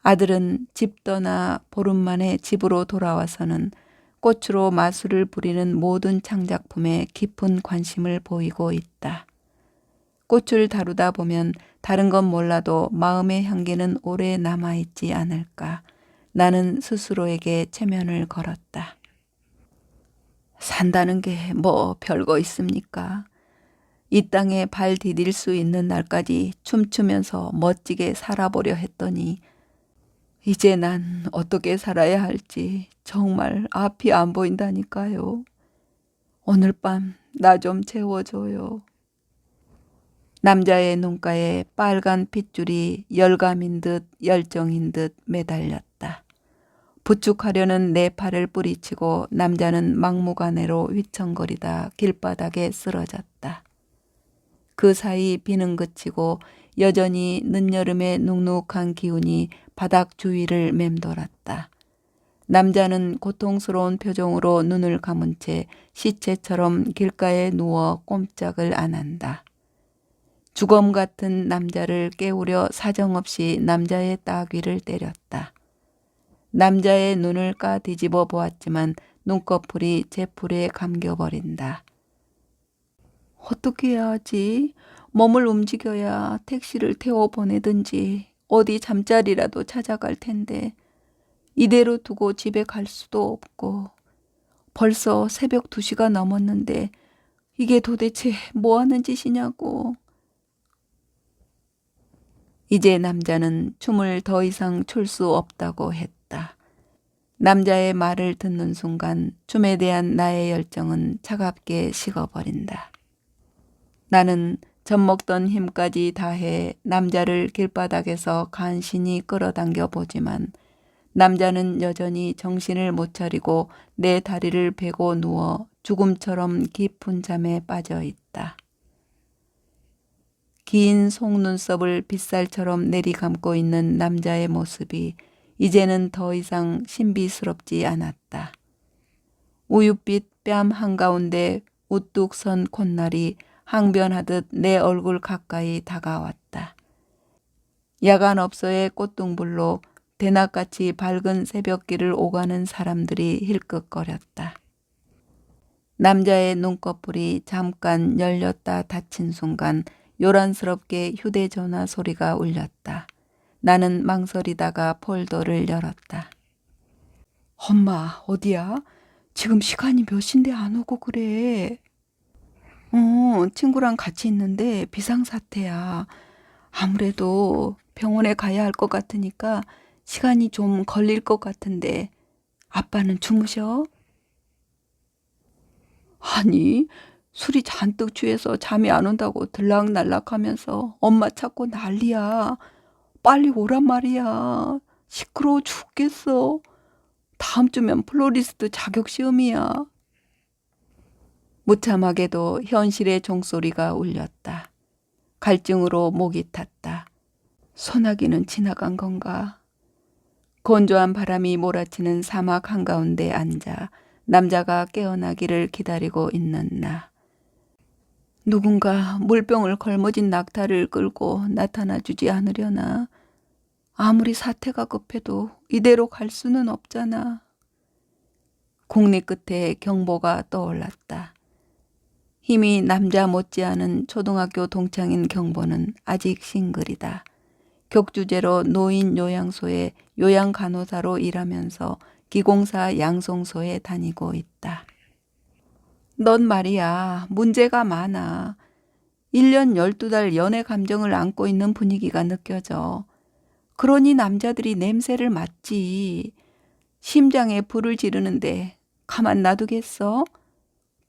아들은 집 떠나 보름 만에 집으로 돌아와서는 꽃으로 마술을 부리는 모든 창작품에 깊은 관심을 보이고 있다. 꽃을 다루다 보면 다른 건 몰라도 마음의 향기는 오래 남아있지 않을까. 나는 스스로에게 체면을 걸었다. 산다는 게 뭐 별거 있습니까? 이 땅에 발 디딜 수 있는 날까지 춤추면서 멋지게 살아보려 했더니 이제 난 어떻게 살아야 할지 정말 앞이 안 보인다니까요. 오늘 밤 나 좀 재워줘요. 남자의 눈가에 빨간 핏줄이 열감인 듯 열정인 듯 매달렸다. 부축하려는 내 팔을 뿌리치고 남자는 막무가내로 휘청거리다 길바닥에 쓰러졌다. 그 사이 비는 그치고 여전히 늦여름의 눅눅한 기운이 바닥 주위를 맴돌았다. 남자는 고통스러운 표정으로 눈을 감은 채 시체처럼 길가에 누워 꼼짝을 안 한다. 주검 같은 남자를 깨우려 사정없이 남자의 따귀를 때렸다. 남자의 눈을 까 뒤집어 보았지만 눈꺼풀이 제풀에 감겨버린다. 어떻게 해야 하지? 몸을 움직여야 택시를 태워 보내든지 어디 잠자리라도 찾아갈 텐데 이대로 두고 집에 갈 수도 없고 벌써 새벽 2시가 넘었는데 이게 도대체 뭐 하는 짓이냐고. 이제 남자는 춤을 더 이상 출 수 없다고 했다. 남자의 말을 듣는 순간 춤에 대한 나의 열정은 차갑게 식어버린다. 나는 젖먹던 힘까지 다해 남자를 길바닥에서 간신히 끌어당겨 보지만 남자는 여전히 정신을 못 차리고 내 다리를 베고 누워 죽음처럼 깊은 잠에 빠져 있다. 긴 속눈썹을 빗살처럼 내리감고 있는 남자의 모습이 이제는 더 이상 신비스럽지 않았다. 우윳빛 뺨 한가운데 우뚝 선 콧날이 항변하듯 내 얼굴 가까이 다가왔다. 야간업소의 꽃등불로 대낮같이 밝은 새벽길을 오가는 사람들이 힐끗거렸다. 남자의 눈꺼풀이 잠깐 열렸다 닫힌 순간 요란스럽게 휴대전화 소리가 울렸다. 나는 망설이다가 폴더를 열었다. 엄마, 어디야? 지금 시간이 몇 시인데 안 오고 그래? 친구랑 같이 있는데 비상사태야. 아무래도 병원에 가야 할 것 같으니까 시간이 좀 걸릴 것 같은데 아빠는 주무셔? 아니, 술이 잔뜩 취해서 잠이 안 온다고 들락날락하면서 엄마 찾고 난리야. 빨리 오란 말이야. 시끄러워 죽겠어. 다음 주면 플로리스트 자격 시험이야. 무참하게도 현실의 종소리가 울렸다. 갈증으로 목이 탔다. 소나기는 지나간 건가? 건조한 바람이 몰아치는 사막 한가운데 앉아 남자가 깨어나기를 기다리고 있는 나. 누군가 물병을 걸머진 낙타를 끌고 나타나 주지 않으려나? 아무리 사태가 급해도 이대로 갈 수는 없잖아. 국리 끝에 경보가 떠올랐다. 힘이 남자 못지않은 초등학교 동창인 경보는 아직 싱글이다. 격주제로 노인 요양소에 요양간호사로 일하면서 기공사 양송소에 다니고 있다. 넌 말이야, 문제가 많아. 1년 12달 연애 감정을 안고 있는 분위기가 느껴져. 그러니 남자들이 냄새를 맡지. 심장에 불을 지르는데 가만 놔두겠어?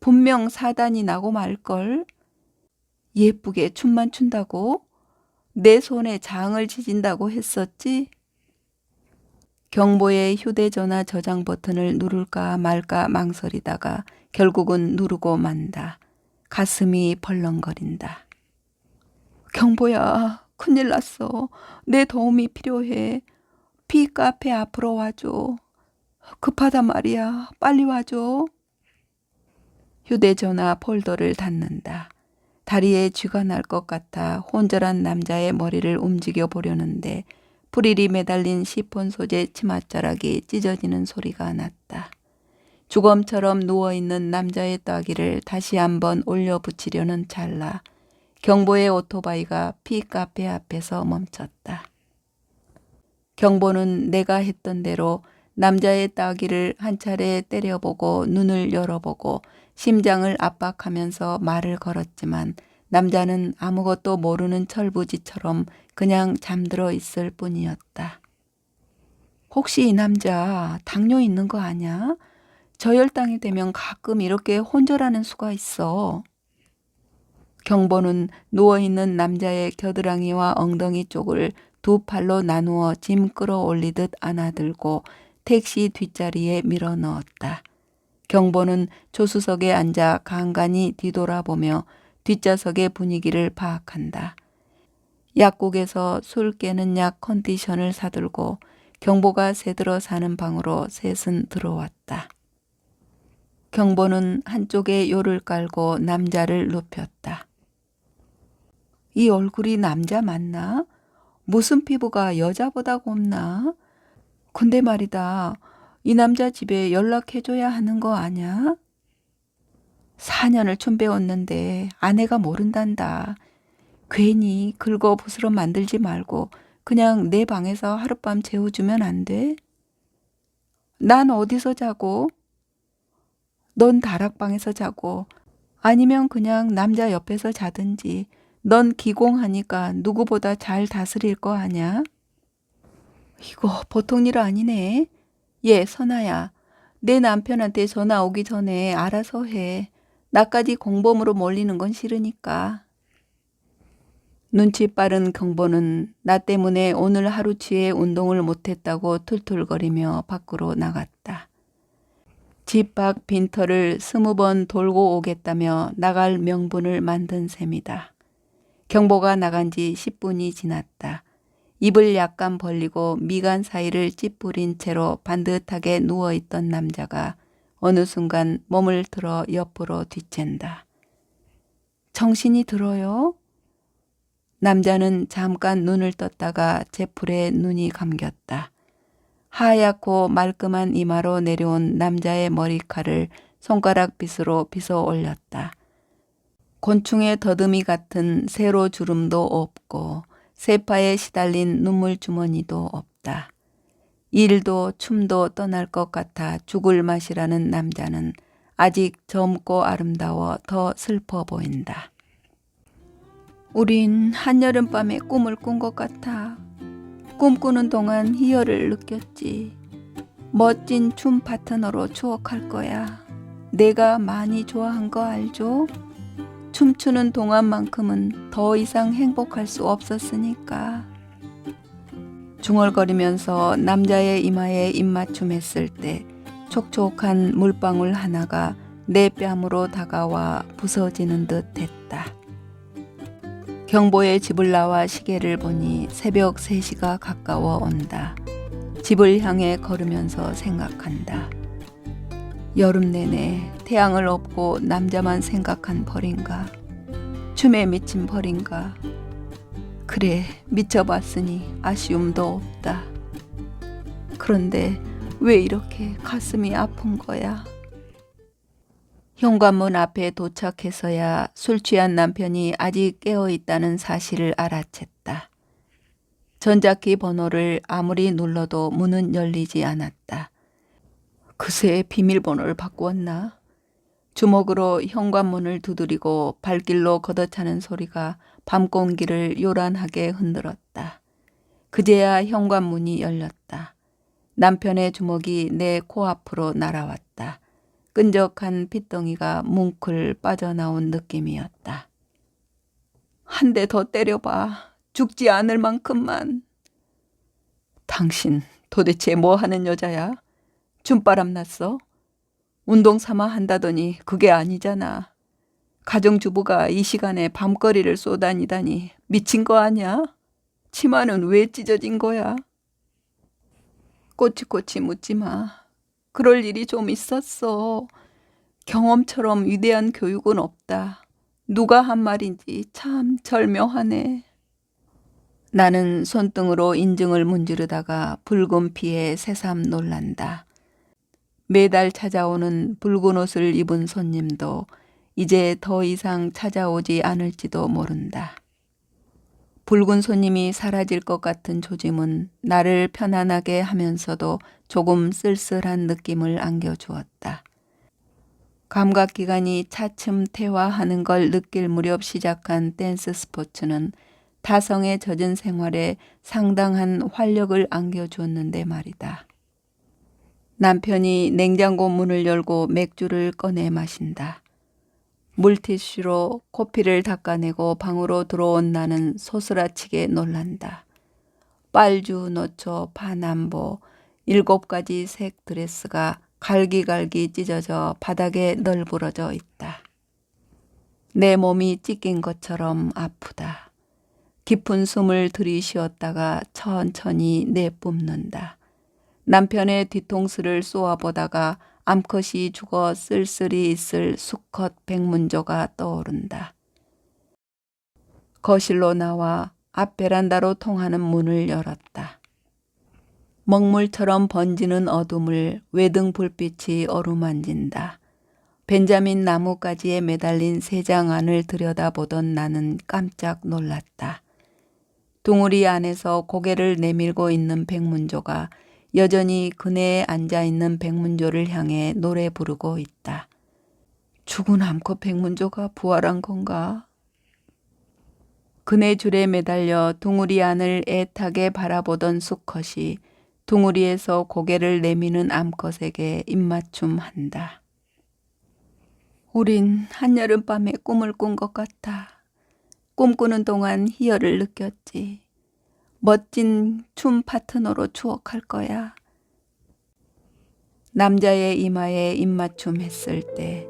분명 사단이 나고 말걸. 예쁘게 춤만 춘다고? 내 손에 장을 지진다고 했었지? 경보의 휴대전화 저장 버튼을 누를까 말까 망설이다가 결국은 누르고 만다. 가슴이 벌렁거린다. 경보야, 큰일 났어. 내 도움이 필요해. B카페 앞으로 와줘. 급하단 말이야. 빨리 와줘. 휴대전화 폴더를 닫는다. 다리에 쥐가 날 것 같아 혼절한 남자의 머리를 움직여 보려는데 프릴이 매달린 시폰 소재 치맛자락이 찢어지는 소리가 났다. 주검처럼 누워있는 남자의 따귀를 다시 한번 올려붙이려는 찰나 경보의 오토바이가 B카페 앞에서 멈췄다. 경보는 내가 했던 대로 남자의 따귀를 한 차례 때려보고 눈을 열어보고 심장을 압박하면서 말을 걸었지만 남자는 아무것도 모르는 철부지처럼 그냥 잠들어 있을 뿐이었다. 혹시 이 남자 당뇨 있는 거 아냐? 저혈당이 되면 가끔 이렇게 혼절하는 수가 있어. 경보는 누워있는 남자의 겨드랑이와 엉덩이 쪽을 두 팔로 나누어 짐 끌어올리듯 안아들고 택시 뒷자리에 밀어 넣었다. 경보는 조수석에 앉아 간간히 뒤돌아보며 뒷좌석의 분위기를 파악한다. 약국에서 술 깨는 약 컨디션을 사들고 경보가 새들어 사는 방으로 셋은 들어왔다. 경보는 한쪽에 요를 깔고 남자를 눕혔다. 이 얼굴이 남자 맞나? 무슨 피부가 여자보다 곱나? 근데 말이다. 이 남자 집에 연락해줘야 하는 거 아냐? 4년을 춤 배웠는데 아내가 모른단다. 괜히 긁어 부스럼 만들지 말고 그냥 내 방에서 하룻밤 재워주면 안 돼? 난 어디서 자고? 넌 다락방에서 자고 아니면 그냥 남자 옆에서 자든지. 넌 기공하니까 누구보다 잘 다스릴 거 아냐? 이거 보통 일 아니네. 예, 선아야. 내 남편한테 전화 오기 전에 알아서 해. 나까지 공범으로 몰리는 건 싫으니까. 눈치 빠른 경보는 나 때문에 오늘 하루치에 운동을 못했다고 툴툴거리며 밖으로 나갔다. 집 밖 빈터를 20번 돌고 오겠다며 나갈 명분을 만든 셈이다. 경보가 나간 지 10분이 지났다. 입을 약간 벌리고 미간 사이를 찌푸린 채로 반듯하게 누워있던 남자가 어느 순간 몸을 들어 옆으로 뒤챈다. 정신이 들어요? 남자는 잠깐 눈을 떴다가 제풀에 눈이 감겼다. 하얗고 말끔한 이마로 내려온 남자의 머리칼을 손가락빗으로 빗어 올렸다. 곤충의 더듬이 같은 세로 주름도 없고 세파에 시달린 눈물 주머니도 없다. 일도 춤도 떠날 것 같아 죽을 맛이라는 남자는 아직 젊고 아름다워 더 슬퍼 보인다. 우린 한여름밤에 꿈을 꾼 것 같아. 꿈꾸는 동안 희열을 느꼈지. 멋진 춤 파트너로 추억할 거야. 내가 많이 좋아한 거 알죠? 춤추는 동안만큼은 더 이상 행복할 수 없었으니까. 중얼거리면서 남자의 이마에 입맞춤했을 때 촉촉한 물방울 하나가 내 뺨으로 다가와 부서지는 듯 했다. 경보의 집을 나와 시계를 보니 새벽 3시가 가까워 온다. 집을 향해 걸으면서 생각한다. 여름 내내 태양을 업고 남자만 생각한 벌인가? 춤에 미친 벌인가? 그래, 미쳐봤으니 아쉬움도 없다. 그런데 왜 이렇게 가슴이 아픈 거야? 현관문 앞에 도착해서야 술 취한 남편이 아직 깨어있다는 사실을 알아챘다. 전자키 번호를 아무리 눌러도 문은 열리지 않았다. 그새 비밀번호를 바꾸었나? 주먹으로 현관문을 두드리고 발길로 걷어차는 소리가 밤 공기를 요란하게 흔들었다. 그제야 현관문이 열렸다. 남편의 주먹이 내 코앞으로 날아왔다. 끈적한 핏덩이가 뭉클 빠져나온 느낌이었다. 한 대 더 때려봐. 죽지 않을 만큼만. 당신 도대체 뭐 하는 여자야? 춤바람 났어? 운동 삼아 한다더니 그게 아니잖아. 가정주부가 이 시간에 밤거리를 쏘다니다니 미친 거 아니야? 치마는 왜 찢어진 거야? 꼬치꼬치 묻지 마. 그럴 일이 좀 있었어. 경험처럼 위대한 교육은 없다. 누가 한 말인지 참 절묘하네. 나는 손등으로 인중을 문지르다가 붉은 피에 새삼 놀란다. 매달 찾아오는 붉은 옷을 입은 손님도 이제 더 이상 찾아오지 않을지도 모른다. 붉은 손님이 사라질 것 같은 조짐은 나를 편안하게 하면서도 조금 쓸쓸한 느낌을 안겨주었다. 감각기관이 차츰 퇴화하는 걸 느낄 무렵 시작한 댄스 스포츠는 타성에 젖은 생활에 상당한 활력을 안겨주었는데 말이다. 남편이 냉장고 문을 열고 맥주를 꺼내 마신다. 물티슈로 코피를 닦아내고 방으로 들어온 나는 소스라치게 놀란다. 빨주, 노초, 파남보 7가지 색 드레스가 갈기갈기 찢어져 바닥에 널브러져 있다. 내 몸이 찢긴 것처럼 아프다. 깊은 숨을 들이쉬었다가 천천히 내뿜는다. 남편의 뒤통수를 쏘아보다가 암컷이 죽어 쓸쓸히 있을 수컷 백문조가 떠오른다. 거실로 나와 앞 베란다로 통하는 문을 열었다. 먹물처럼 번지는 어둠을 외등 불빛이 어루만진다. 벤자민 나뭇가지에 매달린 새장 안을 들여다보던 나는 깜짝 놀랐다. 둥우리 안에서 고개를 내밀고 있는 백문조가 여전히 그네에 앉아있는 백문조를 향해 노래 부르고 있다. 죽은 암컷 백문조가 부활한 건가? 그네 줄에 매달려 둥우리 안을 애타게 바라보던 수컷이 둥우리에서 고개를 내미는 암컷에게 입맞춤한다. 우린 한여름밤에 꿈을 꾼 것 같아. 꿈꾸는 동안 희열을 느꼈지. 멋진 춤 파트너로 추억할 거야. 남자의 이마에 입맞춤했을 때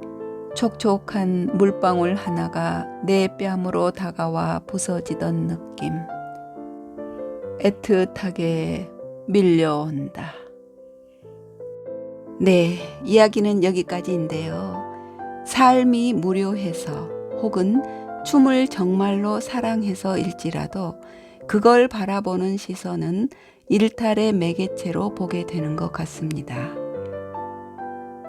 촉촉한 물방울 하나가 내 뺨으로 다가와 부서지던 느낌. 애틋하게 밀려온다. 네, 이야기는 여기까지인데요. 삶이 무료해서 혹은 춤을 정말로 사랑해서일지라도 그걸 바라보는 시선은 일탈의 매개체로 보게 되는 것 같습니다.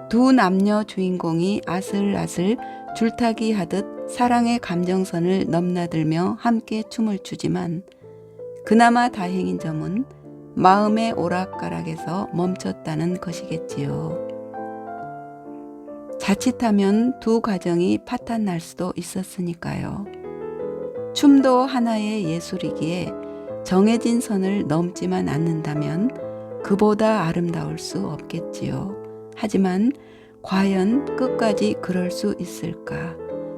두 남녀 주인공이 아슬아슬 줄타기 하듯 사랑의 감정선을 넘나들며 함께 춤을 추지만 그나마 다행인 점은 마음의 오락가락에서 멈췄다는 것이겠지요. 자칫하면 두 가정이 파탄 날 수도 있었으니까요. 춤도 하나의 예술이기에 정해진 선을 넘지만 않는다면 그보다 아름다울 수 없겠지요. 하지만 과연 끝까지 그럴 수 있을까?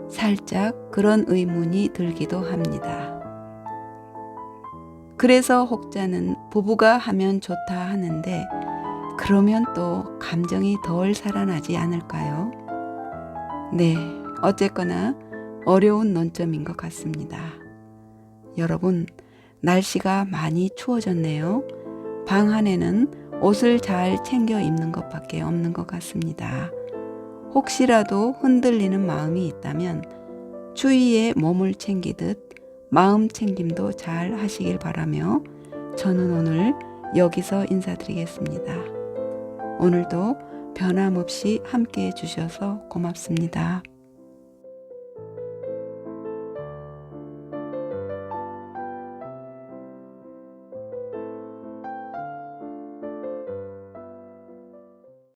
살짝 그런 의문이 들기도 합니다. 그래서 혹자는 부부가 하면 좋다 하는데 그러면 또 감정이 덜 살아나지 않을까요? 네, 어쨌거나 어려운 논점인 것 같습니다. 여러분, 날씨가 많이 추워졌네요. 방 안에는 옷을 잘 챙겨 입는 것밖에 없는 것 같습니다. 혹시라도 흔들리는 마음이 있다면 추위에 몸을 챙기듯 마음 챙김도 잘 하시길 바라며 저는 오늘 여기서 인사드리겠습니다. 오늘도 변함없이 함께 해주셔서 고맙습니다.